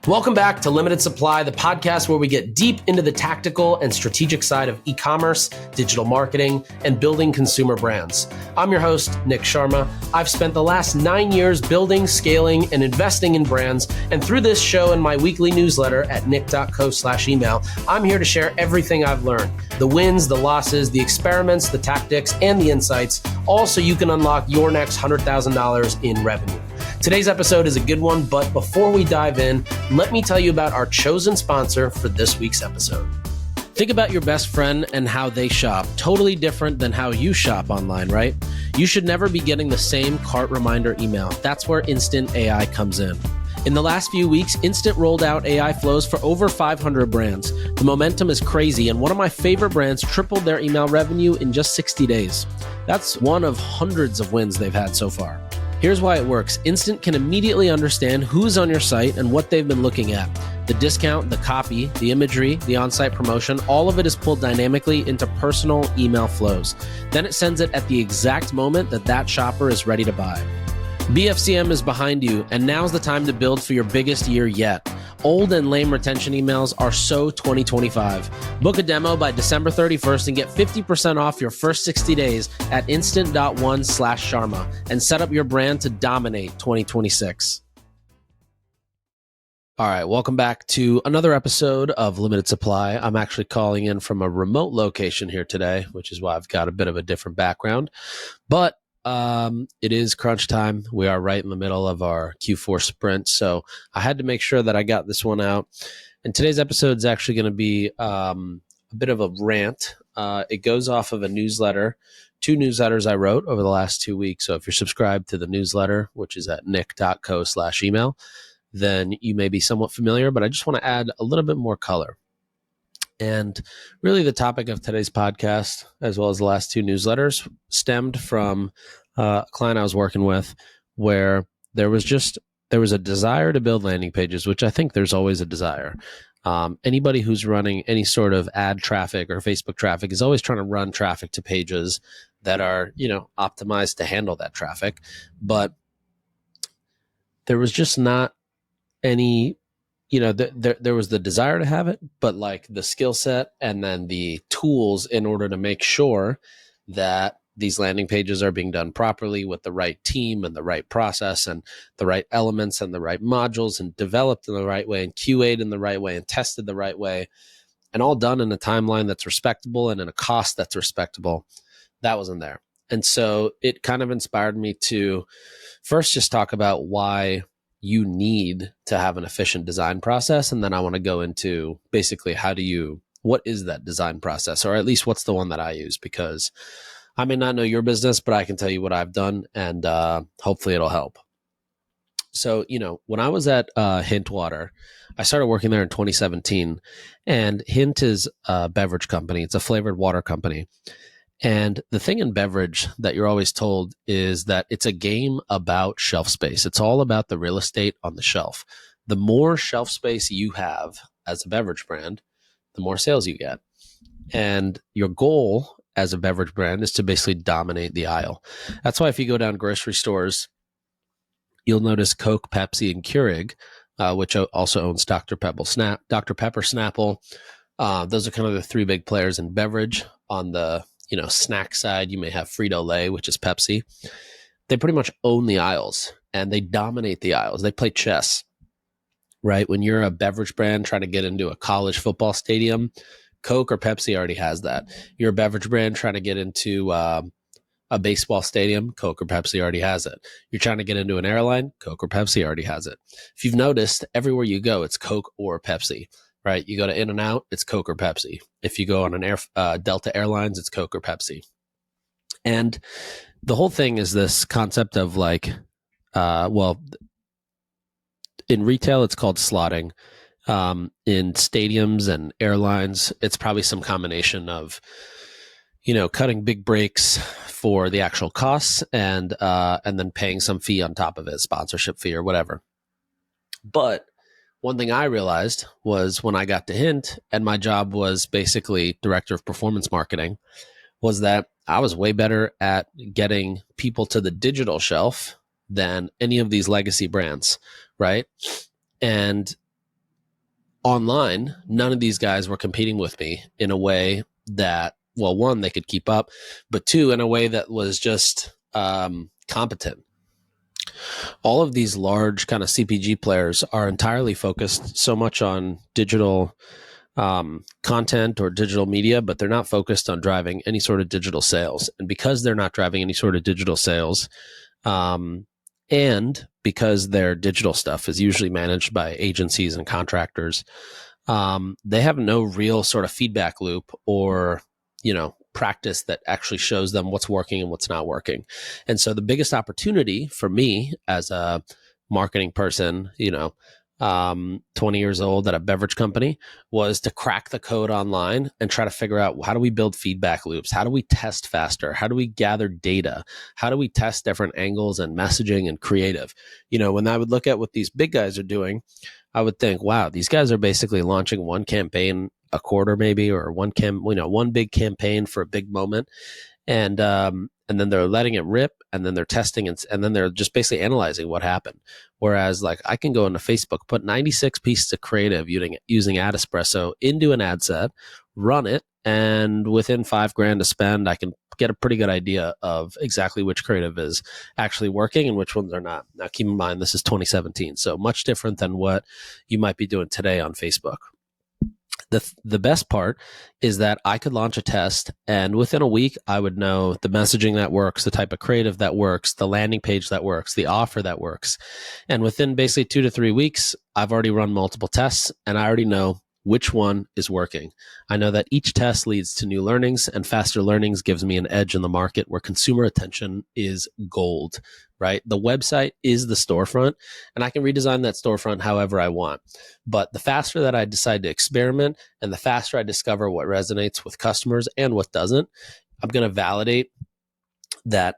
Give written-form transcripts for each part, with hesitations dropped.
Welcome back to Limited Supply, the podcast where we get deep into the tactical and strategic side of e-commerce, digital marketing, and building consumer brands. I'm your host, Nick Sharma. I've spent the last 9 years building, scaling, and investing in brands. And through this show and my weekly newsletter at nick.co/email, I'm here to share everything I've learned, the wins, the losses, the experiments, the tactics, and the insights, all so you can unlock your next $100,000 in revenue. Today's episode is a good one, but before we dive in, let me tell you about our chosen sponsor for this week's episode. Think about your best friend and how they shop. Totally different than how you shop online, right? You should never be getting the same cart reminder email. That's where Instant AI comes in. In the last few weeks, Instant rolled out AI flows for over 500 brands. The momentum is crazy, and one of my favorite brands tripled their email revenue in just 60 days. That's one of hundreds of wins they've had so far. Here's why it works. Instant can immediately understand who's on your site and what they've been looking at. The discount, the copy, the imagery, the on-site promotion, all of it is pulled dynamically into personal email flows. Then it sends it at the exact moment that shopper is ready to buy. BFCM is behind you, and now's the time to build for your biggest year yet. Old and lame retention emails are so 2025. Book a demo by December 31st and get 50% off your first 60 days at instant.one/Sharma and set up your brand to dominate 2026. All right, welcome back to another episode of Limited Supply. I'm actually calling in from a remote location here today, which is why I've got a bit of a different background. But it is crunch time. We are right in the middle of our Q4 sprint, so I had to make sure that I got this one out. And today's episode is actually going to be a bit of a rant. It goes off of a newsletter, 2 newsletters I wrote over the last 2 weeks. So if you're subscribed to the newsletter, which is at nick.co/email, then you may be somewhat familiar, but I just want to add a little bit more color. And really the topic of today's podcast, as well as the last 2 newsletters, stemmed from a client I was working with where there was a desire to build landing pages, which I think there's always a desire. Anybody who's running any sort of ad traffic or Facebook traffic is always trying to run traffic to pages that are, optimized to handle that traffic. But there was just not any, there was the desire to have it, but like the skill set and then the tools in order to make sure that these landing pages are being done properly with the right team and the right process and the right elements and the right modules and developed in the right way and QA'd in the right way and tested the right way and all done in a timeline that's respectable and in a cost that's respectable. That wasn't there. And so it kind of inspired me to first just talk about why you need to have an efficient design process. And then I want to go into basically what is that design process, or at least what's the one that I use, because I may not know your business, but I can tell you what I've done and hopefully it'll help. So, when I was at Hint Water, I started working there in 2017, and Hint is a beverage company. It's a flavored water company. And the thing in beverage that you're always told is that it's a game about shelf space. It's all about the real estate on the shelf. The more shelf space you have as a beverage brand, the more sales you get. And your goal as a beverage brand is to basically dominate the aisle. That's why if you go down grocery stores, you'll notice Coke, Pepsi, and Keurig, which also owns Dr. Pepper Snapple. Those are kind of the 3 big players in beverage. On the snack side, you may have Frito-Lay, which is Pepsi. They pretty much own the aisles and they dominate the aisles. They play chess, right? When you're a beverage brand trying to get into a college football stadium, Coke or Pepsi already has that. You're a beverage brand trying to get into a baseball stadium, Coke or Pepsi already has it. You're trying to get into an airline, Coke or Pepsi already has it. If you've noticed, everywhere you go, it's Coke or Pepsi. Right? You go to In-N-Out, it's Coke or Pepsi. If you go on an Delta Airlines, it's Coke or Pepsi. And the whole thing is this concept of in retail, it's called slotting. In stadiums and airlines, it's probably some combination of, cutting big breaks for the actual costs and then paying some fee on top of it, sponsorship fee or whatever. But one thing I realized was when I got to Hint and my job was basically director of performance marketing, was that I was way better at getting people to the digital shelf than any of these legacy brands, right? And online, none of these guys were competing with me in a way that, well, one, they could keep up, but two, in a way that was just competent. All of these large kind of CPG players are entirely focused so much on digital content or digital media, but they're not focused on driving any sort of digital sales. And because they're not driving any sort of digital sales, and because their digital stuff is usually managed by agencies and contractors, they have no real sort of feedback loop or, practice that actually shows them what's working and what's not working. And so the biggest opportunity for me as a marketing person, 20 years old at a beverage company, was to crack the code online and try to figure out, how do we build feedback loops? How do we test faster? How do we gather data? How do we test different angles and messaging and creative? When I would look at what these big guys are doing, I would think, wow, these guys are basically launching one campaign a quarter maybe, or one big campaign for a big moment. And then they're letting it rip, and then they're testing, and then they're just basically analyzing what happened. Whereas, like, I can go into Facebook, put 96 pieces of creative using Ad Espresso into an ad set, run it, and within $5,000 to spend, I can get a pretty good idea of exactly which creative is actually working and which ones are not. Now, keep in mind, this is 2017, so much different than what you might be doing today on Facebook. The best part is that I could launch a test, and within a week, I would know the messaging that works, the type of creative that works, the landing page that works, the offer that works. And within basically 2 to 3 weeks, I've already run multiple tests, and I already know which one is working. I know that each test leads to new learnings, and faster learnings gives me an edge in the market where consumer attention is gold, right? The website is the storefront, and I can redesign that storefront however I want. But the faster that I decide to experiment, and the faster I discover what resonates with customers and what doesn't, I'm going to validate that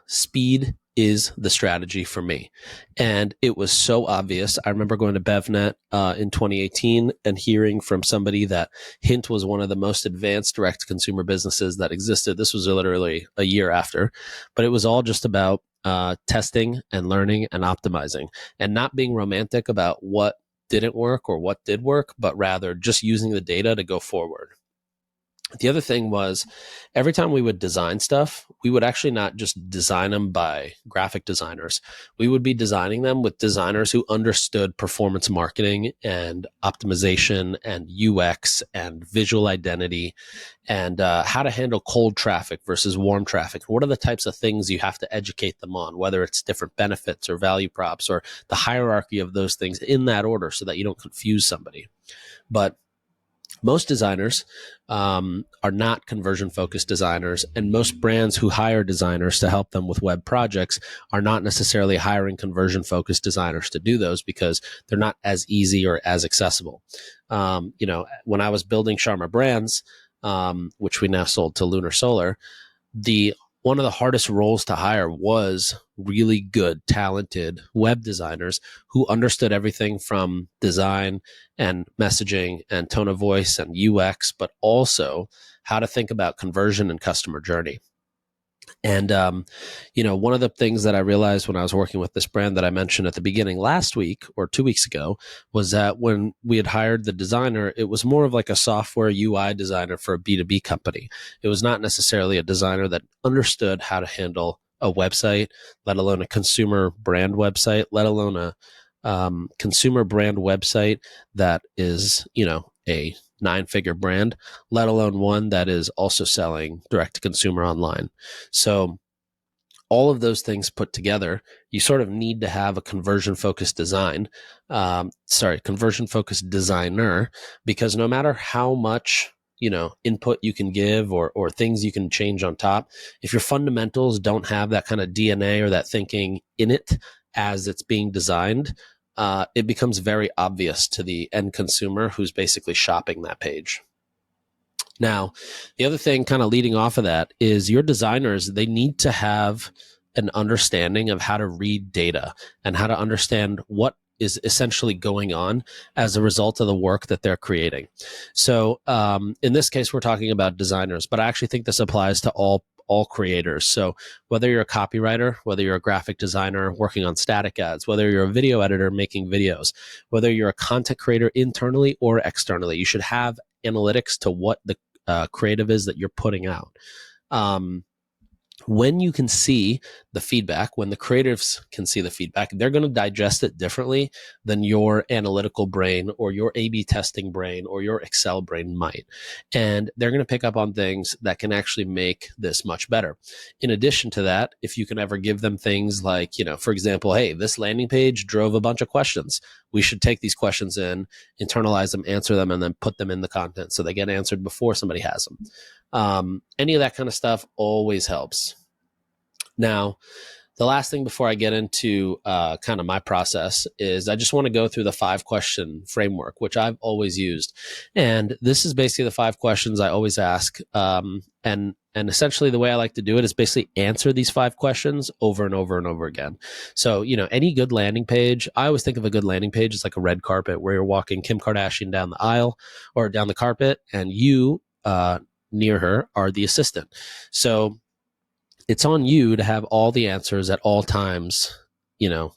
speed is the strategy for me. And it was so obvious. I remember going to BevNet in 2018 and hearing from somebody that Hint was one of the most advanced direct-to-consumer businesses that existed. This was literally a year after, but it was all just about testing and learning and optimizing, and not being romantic about what didn't work or what did work, but rather just using the data to go forward. The other thing was, every time we would design stuff, we would actually not just design them by graphic designers. We would be designing them with designers who understood performance marketing and optimization and UX and visual identity, and how to handle cold traffic versus warm traffic. What are the types of things you have to educate them on, whether it's different benefits or value props or the hierarchy of those things in that order, so that you don't confuse somebody. But most designers are not conversion-focused designers, and most brands who hire designers to help them with web projects are not necessarily hiring conversion-focused designers to do those, because they're not as easy or as accessible. When I was building Sharma Brands, which we now sold to Lunar Solar, one of the hardest roles to hire was really good, talented web designers who understood everything from design and messaging and tone of voice and UX, but also how to think about conversion and customer journey. And, one of the things that I realized when I was working with this brand that I mentioned at the beginning last week or 2 weeks ago was that when we had hired the designer, it was more of like a software UI designer for a B2B company. It was not necessarily a designer that understood how to handle a website, let alone a consumer brand website, let alone a consumer brand website that is, a 9-figure brand, let alone one that is also selling direct to consumer online. So all of those things put together, you sort of need to have a conversion-focused conversion-focused designer, because no matter how much input you can give or things you can change on top, if your fundamentals don't have that kind of DNA or that thinking in it as it's being designed, it becomes very obvious to the end consumer who's basically shopping that page. Now, the other thing kind of leading off of that is your designers, they need to have an understanding of how to read data and how to understand what is essentially going on as a result of the work that they're creating. So in this case, we're talking about designers, but I actually think this applies to all all creators. So whether you're a copywriter, whether you're a graphic designer working on static ads, whether you're a video editor making videos, whether you're a content creator internally or externally, you should have analytics to what the creative is that you're putting out. When you can see the feedback, when the creatives can see the feedback, they're going to digest it differently than your analytical brain or your A/B testing brain or your Excel brain might. And they're going to pick up on things that can actually make this much better. In addition to that, if you can ever give them things like, for example, hey, this landing page drove a bunch of questions. We should take these questions in, internalize them, answer them, and then put them in the content so they get answered before somebody has them. Any of that kind of stuff always helps. Now, the last thing before I get into kind of my process is I just want to go through the 5-question framework, which I've always used. And this is basically the 5 questions I always ask. And essentially the way I like to do it is basically answer these 5 questions over and over and over again. So, any good landing page, I always think of a good landing page as like a red carpet where you're walking Kim Kardashian down the aisle or down the carpet, and you near her are the assistant. So it's on you to have all the answers at all times,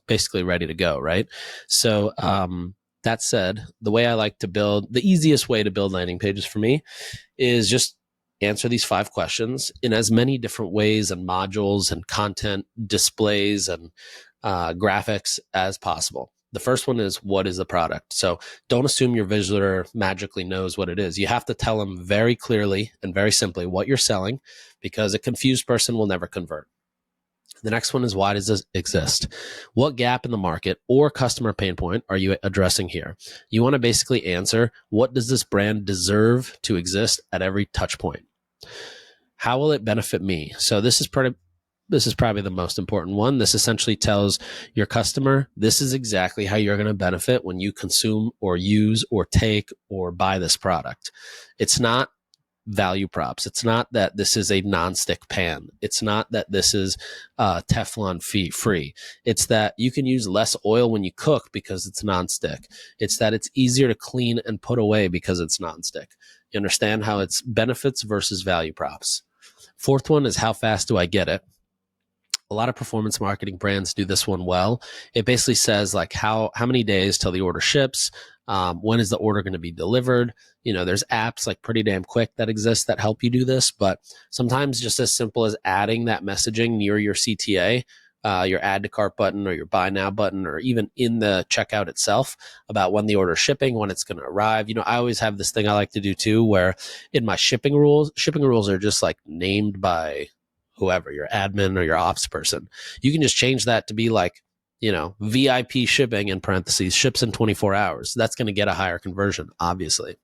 basically ready to go, right? So that said, the way I like to build, the easiest way to build landing pages for me is just answer these 5 questions in as many different ways and modules and content displays and graphics as possible. The first one is, what is the product? So don't assume your visitor magically knows what it is. You have to tell them very clearly and very simply what you're selling, because a confused person will never convert. The next one is, why does this exist? What gap in the market or customer pain point are you addressing here? You want to basically answer, what does this brand deserve to exist at every touch point? How will it benefit me? So this is probably the most important one. This essentially tells your customer, this is exactly how you're going to benefit when you consume or use or take or buy this product. It's not value props. It's not that this is a nonstick pan. It's not that this is Teflon free. It's that you can use less oil when you cook because it's nonstick. It's that it's easier to clean and put away because it's nonstick. You understand how it's benefits versus value props. 4th one is, how fast do I get it? A lot of performance marketing brands do this one well. It basically says like how many days till the order ships, when is the order going to be delivered? There's apps like Pretty Damn Quick that exist that help you do this, but sometimes just as simple as adding that messaging near your CTA, your add to cart button or your buy now button, or even in the checkout itself about when the order is shipping, when it's going to arrive. I always have this thing I like to do too, where in my shipping rules are just like named by whoever, your admin or your ops person. You can just change that to be like, VIP shipping in parentheses, ships in 24 hours. That's going to get a higher conversion, obviously.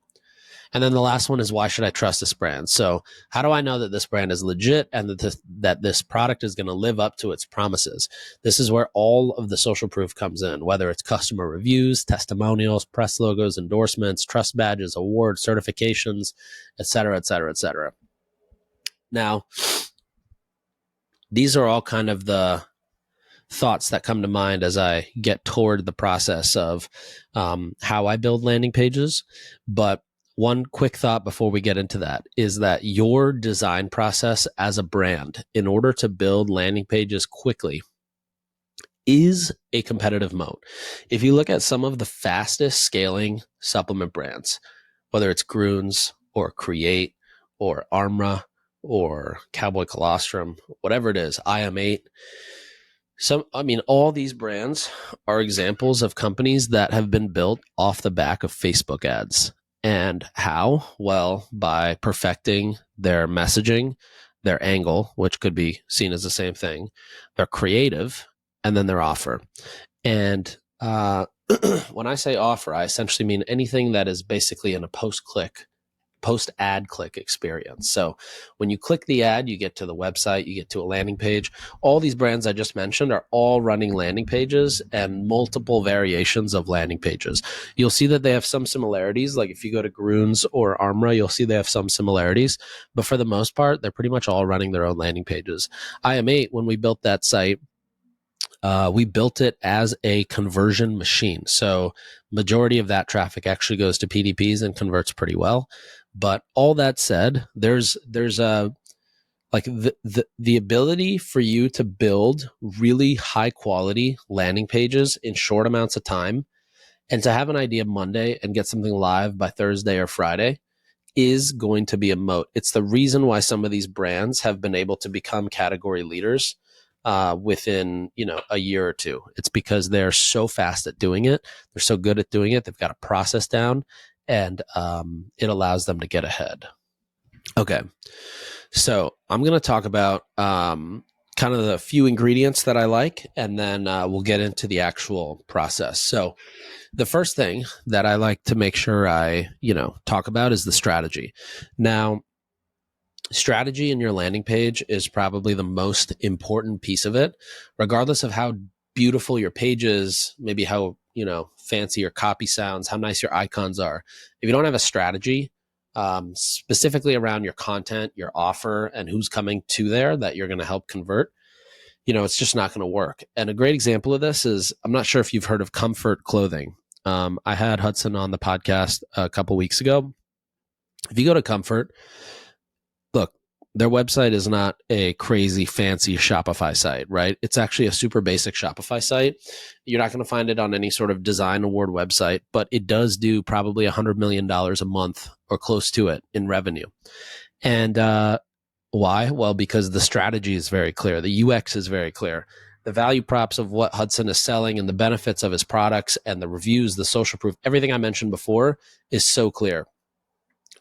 And then the last one is, why should I trust this brand? So how do I know that this brand is legit and that this product is going to live up to its promises? This is where all of the social proof comes in, whether it's customer reviews, testimonials, press logos, endorsements, trust badges, awards, certifications, et cetera, et cetera, et cetera. Now, these are all kind of the thoughts that come to mind as I get toward the process of how I build landing pages. But one quick thought before we get into that is that your design process as a brand, in order to build landing pages quickly, is a competitive moat. If you look at some of the fastest scaling supplement brands, whether it's Grüns or Create or Armra or Cowboy Colostrum, whatever it is, IM8. All these brands are examples of companies that have been built off the back of Facebook ads. And how? Well, by perfecting their messaging, their angle, which could be seen as the same thing, their creative, and then their offer. And when I say offer, I essentially mean anything that is basically in a post-ad click experience. So when you click the ad, you get to the website, you get to a landing page. All these brands I just mentioned are all running landing pages and multiple variations of landing pages. You'll see that they have some similarities. Like if you go to Grüns or Armra, you'll see they have some similarities. But for the most part, they're pretty much all running their own landing pages. IM8, when we built that site, we built it as a conversion machine. So majority of that traffic actually goes to PDPs and converts pretty well. But all that said, there's a Like the ability for you to build really high quality landing pages in short amounts of time and to have an idea Monday and get something live by Thursday or Friday is going to be a moat. It's the reason why some of these brands have been able to become category leaders within, a year or two. It's because they're so fast at doing it. They're so good at doing it. They've got a process down, and it allows them to get ahead. Okay. So I'm going to talk about kind of the few ingredients that I like, and then we'll get into the actual process. So the first thing that I like to make sure I, talk about is the strategy. Now, strategy in your landing page is probably the most important piece of it, regardless of how beautiful your page is, maybe how, fancy your copy sounds, how nice your icons are. If you don't have a strategy, specifically around your content, your offer, and who's coming to there that you're going to help convert, it's just not going to work. And a great example of this is, I'm not sure if you've heard of Comfort Clothing. I had Hudson on the podcast a couple weeks ago. If you go to Comfort, look, their website is not a crazy fancy Shopify site, right? It's actually a super basic Shopify site. You're not going to find it on any sort of design award website, but it does do probably $100 million a month or close to it in revenue. And why? Well, because the strategy is very clear. The UX is very clear. The value props of what Hudson is selling and the benefits of his products and the reviews, the social proof, everything I mentioned before is so clear.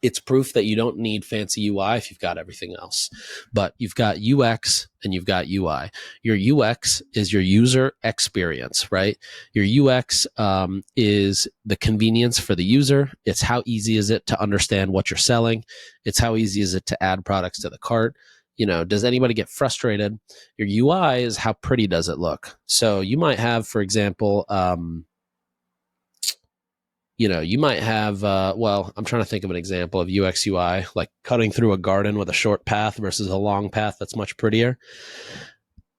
It's proof that you don't need fancy UI if you've got everything else. But you've got UX and you've got UI. Your UX is your user experience, right? Your UX is the convenience for the user. It's how easy is it to understand what you're selling. It's how easy is it to add products to the cart. Does anybody get frustrated? Your UI is how pretty does it look? So you might have, for example, you might have, I'm trying to think of an example of UX UI, like cutting through a garden with a short path versus a long path that's much prettier.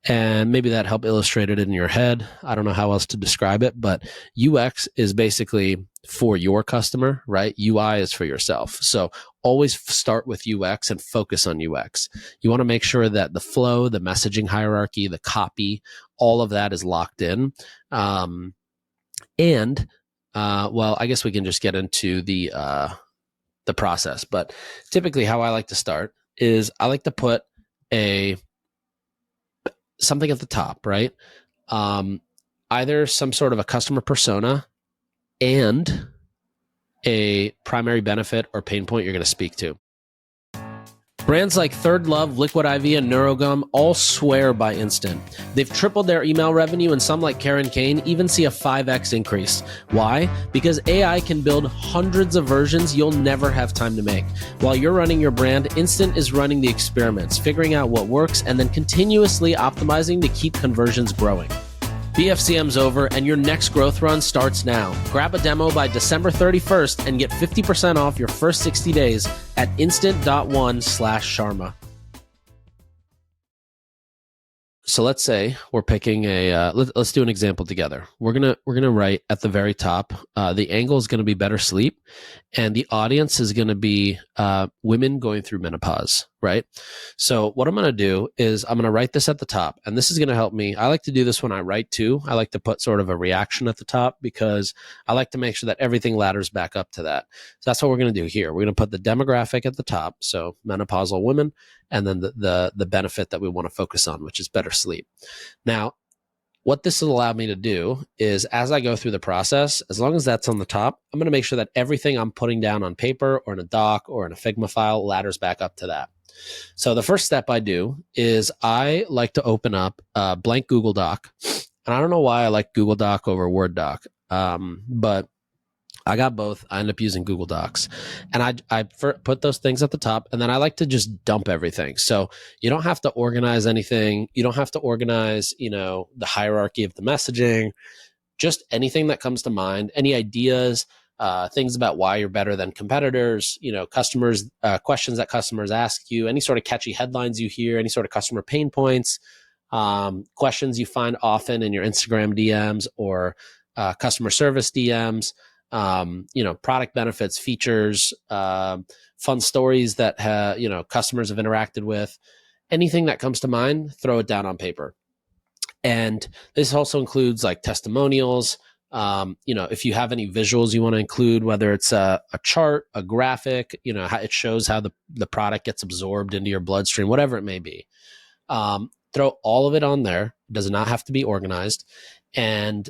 And maybe that helped illustrate it in your head. I don't know how else to describe it, but UX is basically for your customer, right? UI is for yourself. So always start with UX and focus on UX. You want to make sure that the flow, the messaging hierarchy, the copy, all of that is locked in. I guess we can just get into the process. But typically, how I like to start is I like to put something at the top, right? Either some sort of a customer persona and a primary benefit or pain point you're going to speak to. Brands like Third Love, Liquid IV, and Neurogum all swear by Instant. They've tripled their email revenue, and some like Karen Kane even see a 5x increase. Why? Because AI can build hundreds of versions you'll never have time to make. While you're running your brand, Instant is running the experiments, figuring out what works, and then continuously optimizing to keep conversions growing. BFCM's over, and your next growth run starts now. Grab a demo by December 31st and get 50% off your first 60 days at instant.one/Sharma. So let's say we're picking let's do an example together. We're gonna write at the very top. The angle is going to be better sleep, and the audience is going to be women going through menopause, right? So what I'm going to do is I'm going to write this at the top, and this is going to help me. I like to do this when I write too. I like to put sort of a reaction at the top because I like to make sure that everything ladders back up to that. So that's what we're going to do here. We're going to put the demographic at the top, so menopausal women, and then the benefit that we want to focus on, which is better sleep. Now, what this will allow me to do is as I go through the process, as long as that's on the top, I'm going to make sure that everything I'm putting down on paper or in a doc or in a Figma file ladders back up to that. So the first step I do is I like to open up a blank Google Doc. And I don't know why I like Google Doc over Word Doc, but I got both. I end up using Google Docs, and I put those things at the top, and then I like to just dump everything. So you don't have to organize anything. You don't have to organize, the hierarchy of the messaging, just anything that comes to mind, any ideas, things about why you're better than competitors, customers, questions that customers ask you, any sort of catchy headlines you hear, any sort of customer pain points, questions you find often in your Instagram DMs or customer service DMs. Product benefits, features, fun stories that, customers have interacted with. anything that comes to mind, throw it down on paper. And this also includes like testimonials. If you have any visuals you want to include, whether it's a chart, a graphic, how it shows how the product gets absorbed into your bloodstream, whatever it may be. Throw all of it on there. It does not have to be organized. And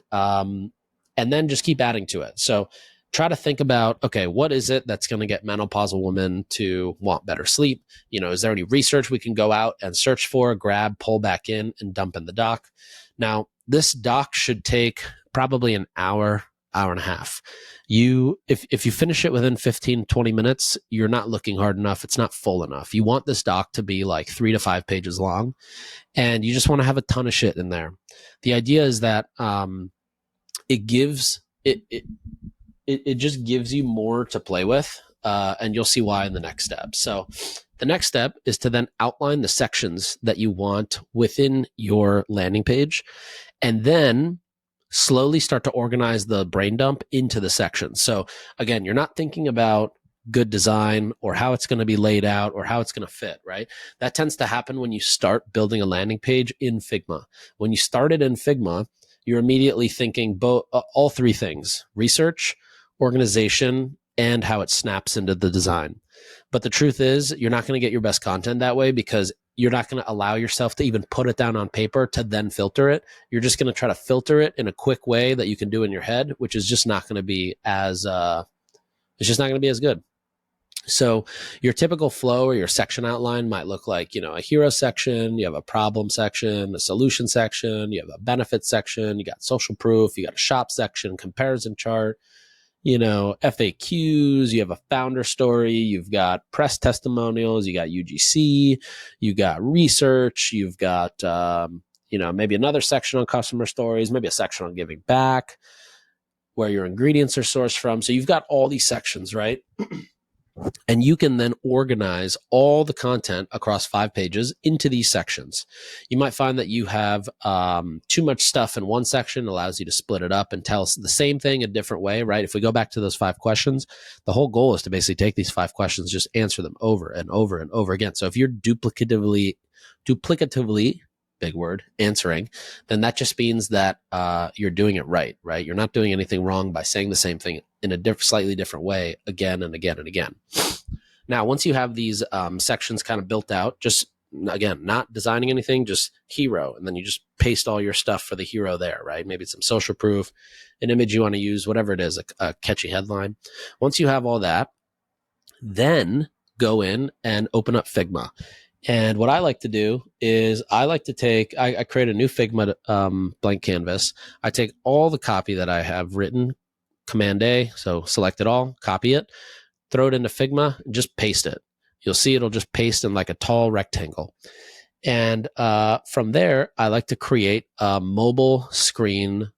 then just keep adding to it. So try to think about, okay, what is it that's going to get menopausal women to want better sleep? Is there any research we can go out and search for, grab, pull back in, and dump in the doc? Now, this doc should take probably an hour and a half. If you finish it within 15, 20 minutes, you're not looking hard enough. It's not full enough. You want this doc to be like 3 to 5 pages long, and you just want to have a ton of shit in there. The idea is that it just gives you more to play with, and you'll see why in the next step. So the next step is to then outline the sections that you want within your landing page, and then slowly start to organize the brain dump into the sections. So again, you're not thinking about good design or how it's going to be laid out or how it's going to fit, right? That tends to happen when you start building a landing page in Figma. When you started in Figma, you're immediately thinking all three things: research, organization, and how it snaps into the design. But the truth is, you're not going to get your best content that way, because you're not going to allow yourself to even put it down on paper to then filter it. You're just going to try to filter it in a quick way that you can do in your head, which is just not going to be as good. So your typical flow or your section outline might look like, a hero section, you have a problem section, a solution section, you have a benefit section, you got social proof, you got a shop section, comparison chart, FAQs, you have a founder story, you've got press testimonials, you got UGC, you got research, you've got, maybe another section on customer stories, maybe a section on giving back, where your ingredients are sourced from. So you've got all these sections, right? And you can then organize all the content across 5 pages into these sections. You might find that you have too much stuff in one section. Allows you to split it up and tell us the same thing a different way, right? If we go back to those 5 questions, the whole goal is to basically take these 5 questions, just answer them over and over and over again. So if you're duplicatively, big word, answering, then that just means that you're doing it right? You're not doing anything wrong by saying the same thing in a slightly different way again and again and again. Now, once you have these sections kind of built out, just, again, not designing anything, just hero, and then you just paste all your stuff for the hero there, right? Maybe it's some social proof, an image you want to use, whatever it is, a catchy headline. Once you have all that, then go in and open up Figma. And what I like to do is I create a new Figma blank canvas. I take all the copy that I have written, Command A, so select it all, copy it, throw it into Figma, and just paste it. You'll see it'll just paste in like a tall rectangle. And from there, I like to create a mobile screen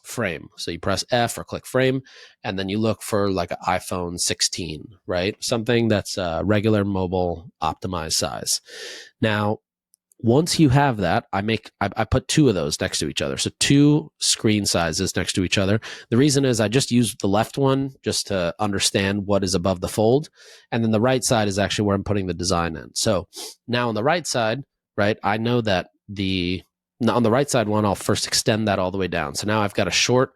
frame. So you press F or click frame, and then you look for like an iPhone 16, right? Something that's a regular mobile optimized size. Now, once you have that, I put 2 of those next to each other. So 2 screen sizes next to each other. The reason is I just used the left one just to understand what is above the fold. And then the right side is actually where I'm putting the design in. So now on the right side, right, I know that on the right side one, I'll first extend that all the way down. So now I've got a short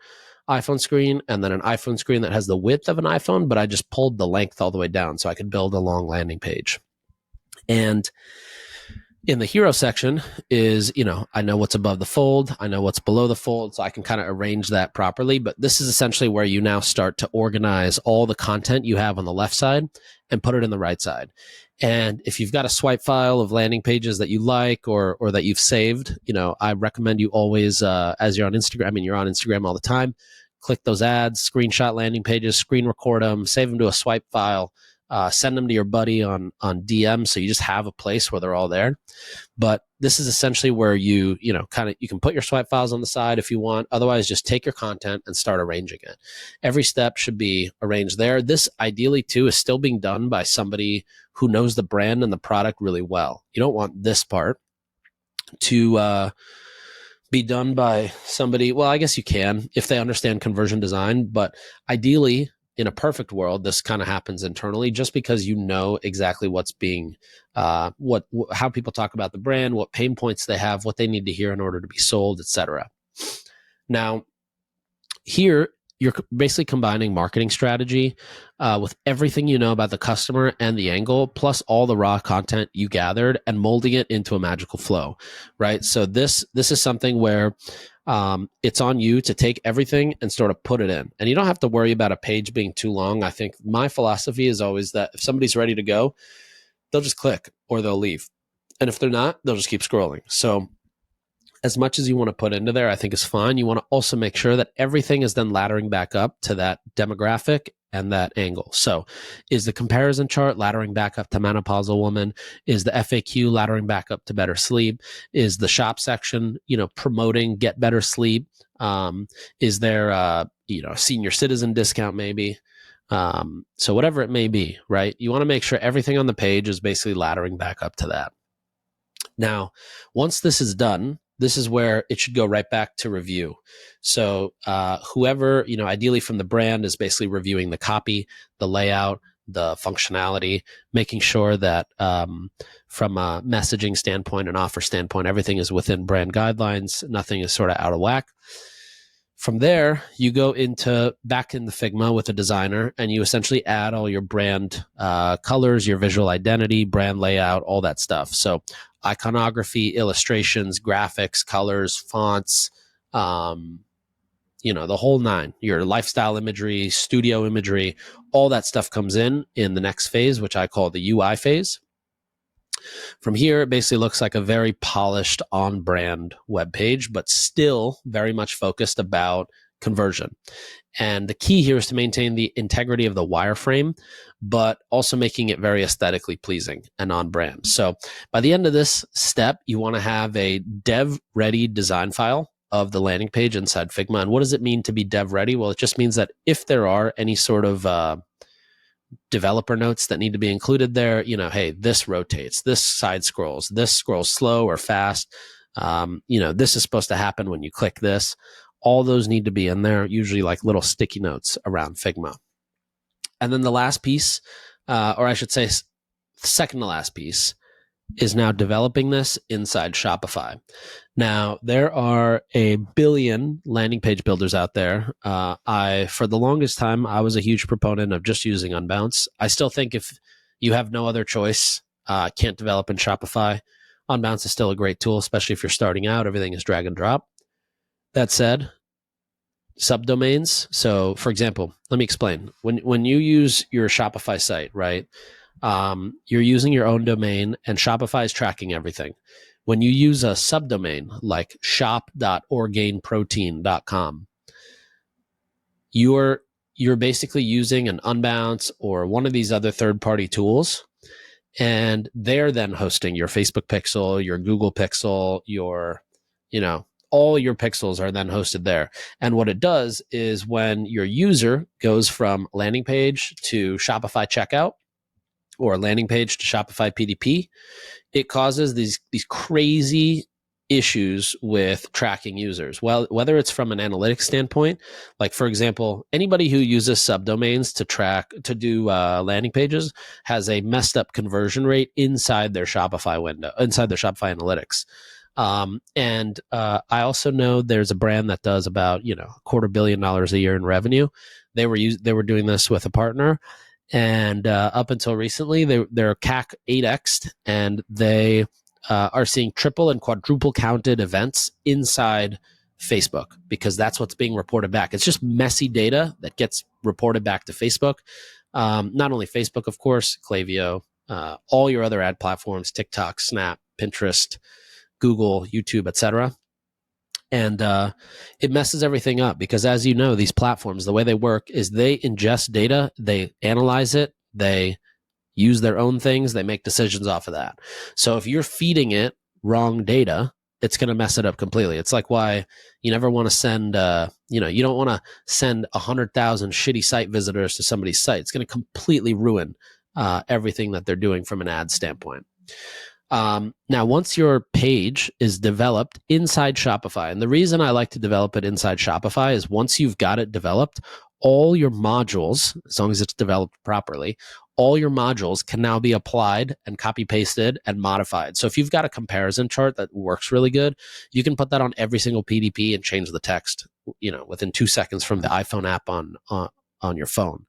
iPhone screen and then an iPhone screen that has the width of an iPhone, but I just pulled the length all the way down so I could build a long landing page. And in the hero section is, I know what's above the fold, I know what's below the fold, so I can kind of arrange that properly. But this is essentially where you now start to organize all the content you have on the left side and put it in the right side. And if you've got a swipe file of landing pages that you like or that you've saved, I recommend you always, as you're on Instagram, and you're on Instagram all the time, click those ads, screenshot landing pages, screen record them, save them to a swipe file, send them to your buddy on DM, so you just have a place where they're all there. But this is essentially where you can put your swipe files on the side if you want. Otherwise, just take your content and start arranging it. Every step should be arranged there. This ideally too is still being done by somebody who knows the brand and the product really well. You don't want this part to be done by somebody. Well, I guess you can if they understand conversion design, but ideally in a perfect world, this kind of happens internally just because you know exactly what's being, how people talk about the brand, what pain points they have, what they need to hear in order to be sold, etc. Now, here, you're basically combining marketing strategy with everything you know about the customer and the angle, plus all the raw content you gathered, and molding it into a magical flow, right? So this is something where it's on you to take everything and sort of put it in. And you don't have to worry about a page being too long. I think my philosophy is always that if somebody's ready to go, they'll just click or they'll leave. And if they're not, they'll just keep scrolling. So as much as you want to put into there, I think is fine. You want to also make sure that everything is then laddering back up to that demographic and that angle. So is the comparison chart laddering back up to menopausal woman? Is the FAQ laddering back up to better sleep? Is the shop section, promoting get better sleep? Is there a senior citizen discount maybe? So whatever it may be, right? You want to make sure everything on the page is basically laddering back up to that. Now, once this is done, this is where it should go right back to review. So whoever, ideally from the brand, is basically reviewing the copy, the layout, the functionality, making sure that from a messaging standpoint and offer standpoint, everything is within brand guidelines. Nothing is sort of out of whack. From there, you go back in the Figma with a designer, and you essentially add all your brand colors, your visual identity, brand layout, all that stuff. So iconography, illustrations, graphics, colors, fonts, the whole nine. Your lifestyle imagery, studio imagery, all that stuff comes in the next phase, which I call the UI phase. From here, it basically looks like a very polished on-brand web page, but still very much focused about conversion. And the key here is to maintain the integrity of the wireframe, but also making it very aesthetically pleasing and on brand. So by the end of this step, you want to have a dev-ready design file of the landing page inside Figma. And what does it mean to be dev-ready? Well, it just means that if there are any sort of developer notes that need to be included there, hey, this rotates, this side scrolls, this scrolls slow or fast, this is supposed to happen when you click this. All those need to be in there, usually like little sticky notes around Figma. And then the last piece, or I should say second to last piece, is now developing this inside Shopify. Now, there are a billion landing page builders out there. For the longest time, I was a huge proponent of just using Unbounce. I still think if you have no other choice, can't develop in Shopify, Unbounce is still a great tool, especially if you're starting out. Everything is drag and drop. That said, subdomains. So, for example, let me explain. When you use your Shopify site, right, you're using your own domain, and Shopify is tracking everything. When you use a subdomain like shop.orgainprotein.com, you're basically using an Unbounce or one of these other third-party tools, and they're then hosting your Facebook pixel, your Google pixel, all your pixels are then hosted there. And what it does is when your user goes from landing page to Shopify checkout, or landing page to Shopify PDP, it causes these crazy issues with tracking users. Well, whether it's from an analytics standpoint, like for example, anybody who uses subdomains to do landing pages has a messed up conversion rate inside their Shopify window, inside their Shopify analytics. And I also know there's a brand that does about $250 million a year in revenue. They were doing this with a partner. And up until recently, they're CAC 8x'd, and they are seeing triple and quadruple counted events inside Facebook because that's what's being reported back. It's just messy data that gets reported back to Facebook. Not only Facebook, of course, Klaviyo, all your other ad platforms, TikTok, Snap, Pinterest, Google, YouTube, etc. And it messes everything up because, as you know, these platforms, the way they work is they ingest data, they analyze it, they use their own things, they make decisions off of that. So if you're feeding it wrong data, it's going to mess it up completely. It's like why you never want to send, you don't want to send 100,000 shitty site visitors to somebody's site. It's going to completely ruin everything that they're doing from an ad standpoint. Now, once your page is developed inside Shopify, and the reason I like to develop it inside Shopify is once you've got it developed, all your modules, as long as it's developed properly, all your modules can now be applied and copy pasted and modified. So if you've got a comparison chart that works really good, you can put that on every single PDP and change the text, within 2 seconds from the iPhone app on your phone.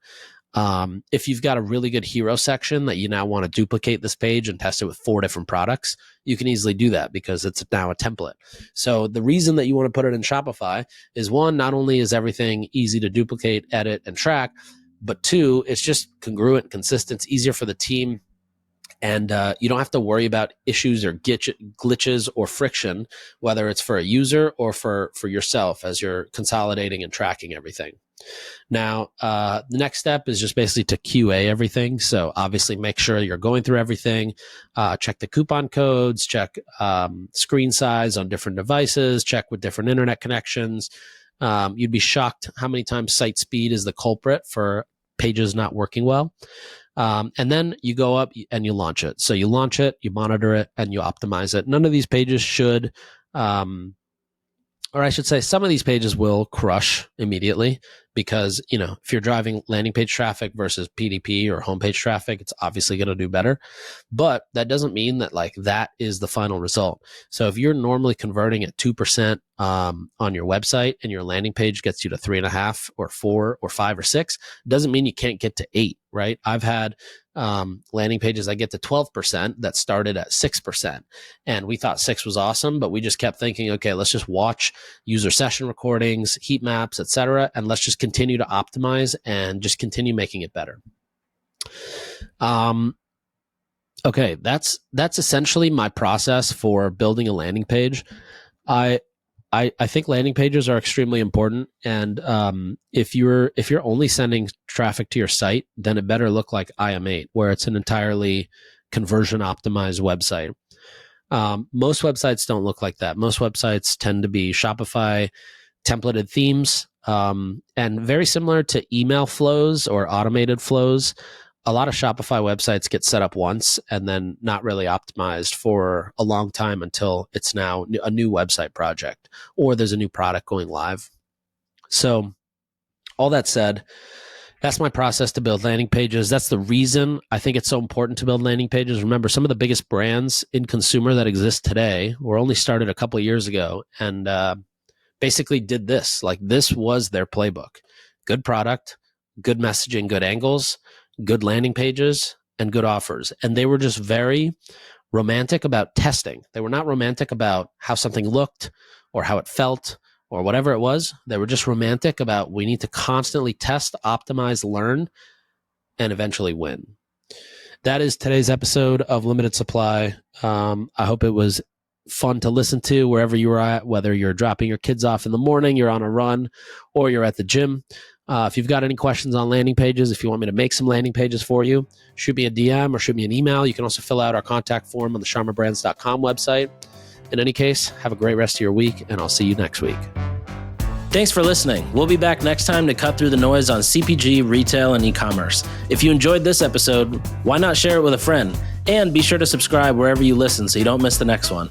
If you've got a really good hero section that you now want to duplicate this page and test it with 4 different products, you can easily do that because it's now a template. So the reason that you want to put it in Shopify is, one, not only is everything easy to duplicate, edit, and track, but 2, it's just congruent, consistent, it's easier for the team. And you don't have to worry about issues or glitches or friction, whether it's for a user or for yourself as you're consolidating and tracking everything. Now, the next step is just basically to QA everything. So obviously make sure you're going through everything, check the coupon codes, check screen size on different devices, check with different internet connections. You'd be shocked how many times site speed is the culprit for pages not working well. And then you go up and you launch it. So you launch it, you monitor it, and you optimize it. None of these pages should, or I should say some of these pages will crush immediately because, if you're driving landing page traffic versus PDP or homepage traffic, it's obviously going to do better. But that doesn't mean that that is the final result. So if you're normally converting at 2% on your website and your landing page gets you to 3.5 or 4 or 5 or 6, doesn't mean you can't get to 8, right? I've had landing pages that get to 12% that started at 6%. And we thought 6 was awesome, but we just kept thinking, okay, let's just watch user session recordings, heat maps, etc., and let's just continue to optimize and just continue making it better. Okay, that's essentially my process for building a landing page. I think landing pages are extremely important, and if you're only sending traffic to your site, then it better look like IM8, where it's an entirely conversion optimized website. Most websites don't look like that. Most websites tend to be Shopify templated themes, and very similar to email flows or automated flows. A lot of Shopify websites get set up once and then not really optimized for a long time until it's now a new website project or there's a new product going live. So all that said, that's my process to build landing pages. That's the reason I think it's so important to build landing pages. Remember, some of the biggest brands in consumer that exist today were only started a couple of years ago and basically did this. This was their playbook. Good product, good messaging, good angles, good landing pages, and good offers. And they were just very romantic about testing. They were not romantic about how something looked or how it felt or whatever it was. They were just romantic about we need to constantly test, optimize, learn, and eventually win. That is today's episode of Limited Supply. I hope it was fun to listen to wherever you are at, whether you're dropping your kids off in the morning, you're on a run, or you're at the gym. If you've got any questions on landing pages, if you want me to make some landing pages for you, shoot me a DM or shoot me an email. You can also fill out our contact form on the sharmabrands.com website. In any case, have a great rest of your week, and I'll see you next week. Thanks for listening. We'll be back next time to cut through the noise on CPG, retail, and e-commerce. If you enjoyed this episode, why not share it with a friend? And be sure to subscribe wherever you listen so you don't miss the next one.